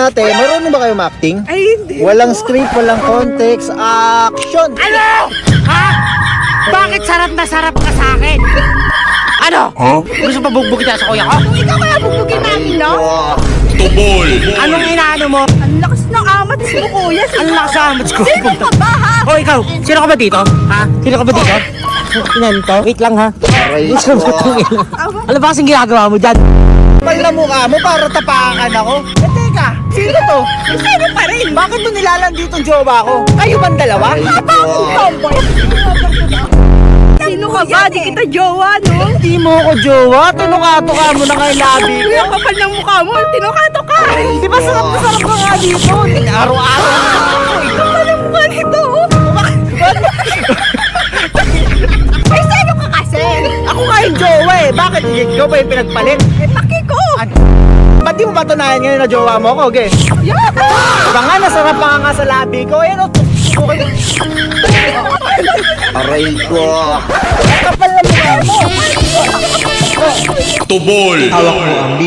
ate, marunong ba kayo acting? Ay, hindi. Walang script, walang context, action! Ano? Ha? Bakit sarap na sarap ka sa akin? Ano? Gusto pa bugbugin kita sa kuya ko? Kung ikaw kaya bubugin namin, no? Tubol! Anong inaano mo? Ang lakas ng amats mo, kuya. Ang lakas sa amats ko. Sino ka ba, ha? O ikaw, sino ka ba dito? Ha? Sino ka ba dito? Inan to? Wait lang ha. Aray Gusto mo ko. itong Ano ba kasing ginagawa mo dyan? Kapal na mukha mo para tapakan ako. Eh teka, sino to? Sino pa rin? Bakit mo nilalandito ang jowa ko? Kayo bang dalawa? Bakit tomboy? Sino ka ba? Di kita jowa, no? Hindi mo ako jowa, tunukato-ka mo na kay labi ko. Kuya, kapal ng mukha mo. Tinukato ka. Di ba sarap na sarap ka nga dito? Araw-araw na ako. Kapal ng mukha nito, oh. Ay, sino ka kasi? Ako nga yung jowa eh. Bakit? Ikaw ba yung pinagpalit? Eh, paki ko. Ba't di mo patunayan ngayon na jowa mo ako, ge? Yeah. Diba nga, nasarap pa nga sa labi ko. Ayan o, aray ko. Kapal na mukha mo. Tubol! Hawak mo ang